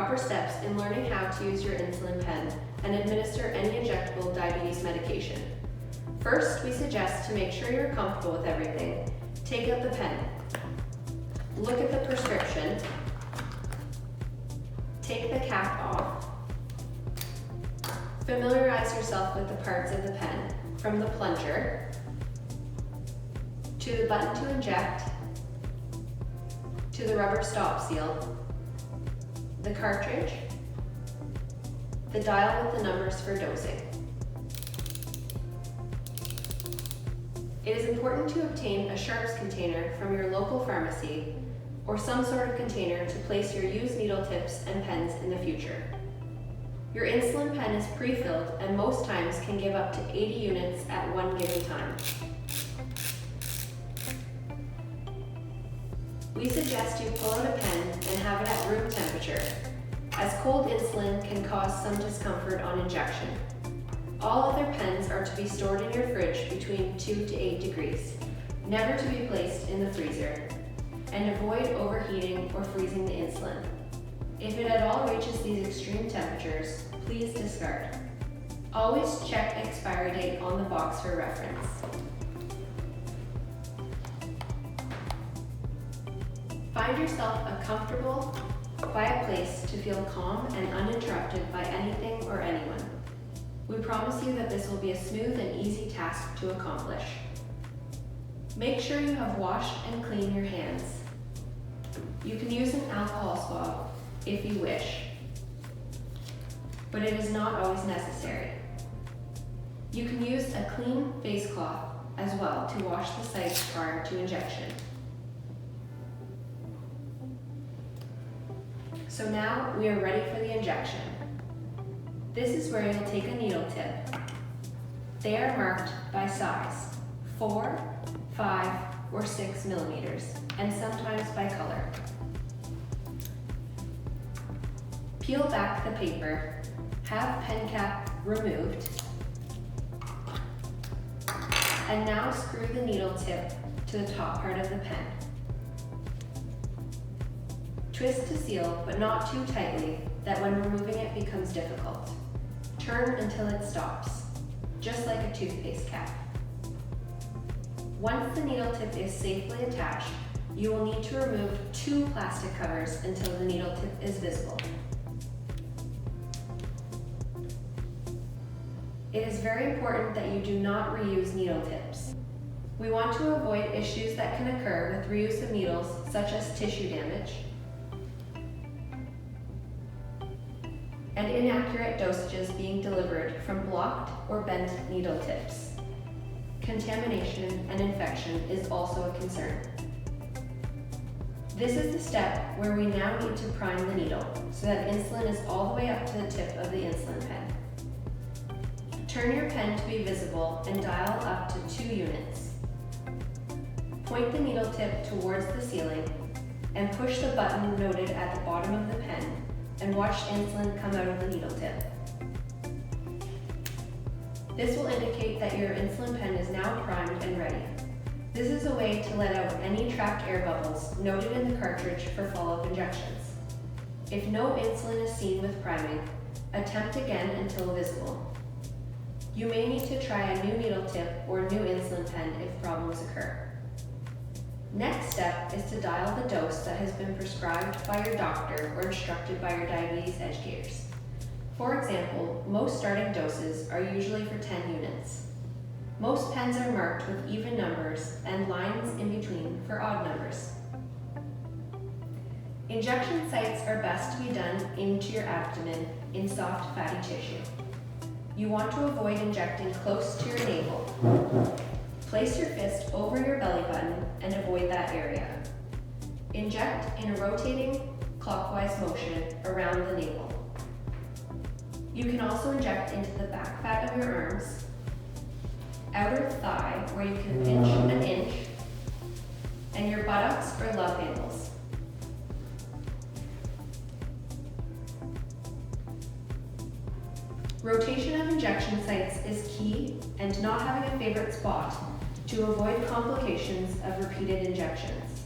proper steps in learning how to use your insulin pen and administer any injectable diabetes medication. First, we suggest to make sure you're comfortable with everything. Take out the pen. Look at the prescription. Take the cap off. Familiarize yourself with the parts of the pen, from the plunger, to the button to inject, to the rubber stop seal, the cartridge, the dial with the numbers for dosing. It is important to obtain a sharps container from your local pharmacy or some sort of container to place your used needle tips and pens in the future. Your insulin pen is pre-filled and most times can give up to 80 units at one given time. We suggest you pull out a pen and have it at room temperature, as cold insulin can cause some discomfort on injection. All other pens are to be stored in your fridge between 2 to 8 degrees, never to be placed in the freezer, and avoid overheating or freezing the insulin. If it at all reaches these extreme temperatures, please discard. Always check expiry date on the box for reference. Find yourself a comfortable, quiet place to feel calm and uninterrupted by anything or anyone. We promise you that this will be a smooth and easy task to accomplish. Make sure you have washed and cleaned your hands. You can use an alcohol swab if you wish, but it is not always necessary. You can use a clean face cloth as well to wash the sites prior to injection. So now we are ready for the injection. This is where you'll take a needle tip. They are marked by size, 4, 5, or 6 millimeters, and sometimes by color. Peel back the paper, have pen cap removed, and now screw the needle tip to the top part of the pen. Twist to seal, but not too tightly that when removing it becomes difficult. Turn until it stops, just like a toothpaste cap. Once the needle tip is safely attached, you will need to remove 2 plastic covers until the needle tip is visible. It is very important that you do not reuse needle tips. We want to avoid issues that can occur with reuse of needles, such as tissue damage and inaccurate dosages being delivered from blocked or bent needle tips. Contamination and infection is also a concern. This is the step where we now need to prime the needle so that insulin is all the way up to the tip of the insulin pen. Turn your pen to be visible and dial up to 2 units. Point the needle tip towards the ceiling and push the button noted at the bottom of the pen and watch insulin come out of the needle tip. This will indicate that your insulin pen is now primed and ready. This is a way to let out any trapped air bubbles noted in the cartridge for follow-up injections. If no insulin is seen with priming, attempt again until visible. You may need to try a new needle tip or new insulin pen if problems occur. Next step is to dial the dose that has been prescribed by your doctor or instructed by your diabetes educators. For example, most starting doses are usually for 10 units. Most pens are marked with even numbers and lines in between for odd numbers. Injection sites are best to be done into your abdomen in soft fatty tissue. You want to avoid injecting close to your navel. Place your fist over your belly button and avoid that area. Inject in a rotating, clockwise motion around the navel. You can also inject into the back fat of your arms, outer thigh where you can pinch an inch, and your buttocks or love handles. Rotation of injection sites is key, and not having a favorite spot to avoid complications of repeated injections.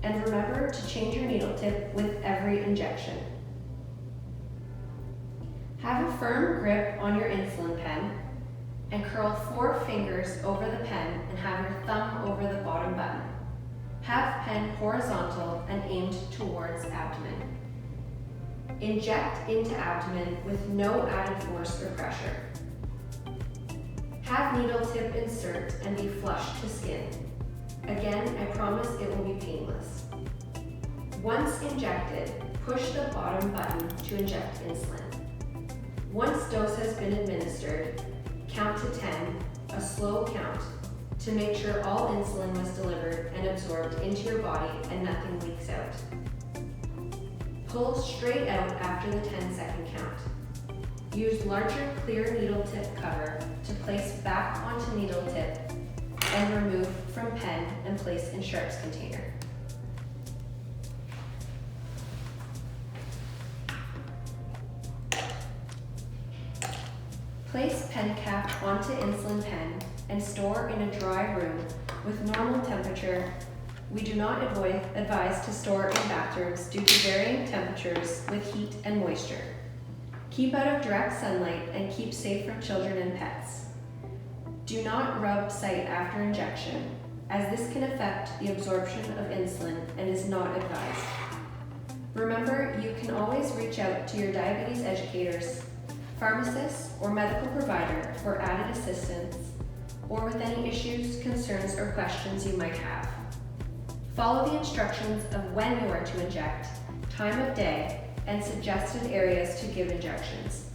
And remember to change your needle tip with every injection. Have a firm grip on your insulin pen and curl 4 fingers over the pen and have your thumb over the bottom button. Have pen horizontal and aimed towards abdomen. Inject into abdomen with no added force or pressure. Have needle tip insert and be flush to skin. Again, I promise it will be painless. Once injected, push the bottom button to inject insulin. Once dose has been administered, count to 10, a slow count, to make sure all insulin was delivered and absorbed into your body and nothing leaks out. Pull straight out after the 10-second count. Use larger clear needle tip cover to place back onto needle tip and remove from pen and place in sharps container. Place pen cap onto insulin pen and store in a dry room with normal temperature. We do not advise to store in bathrooms due to varying temperatures with heat and moisture. Keep out of direct sunlight and keep safe from children and pets. Do not rub site after injection, as this can affect the absorption of insulin and is not advised. Remember, you can always reach out to your diabetes educators, pharmacists, or medical provider for added assistance, or with any issues, concerns, or questions you might have. Follow the instructions of when you are to inject, time of day, and suggested areas to give injections.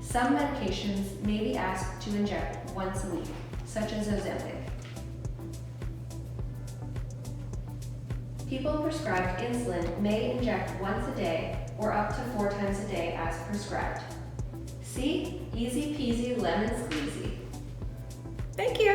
Some medications may be asked to inject once a week, such as Ozempic. People prescribed insulin may inject once a day or up to 4 times a day as prescribed. See? Easy peasy lemon squeezy. Thank you.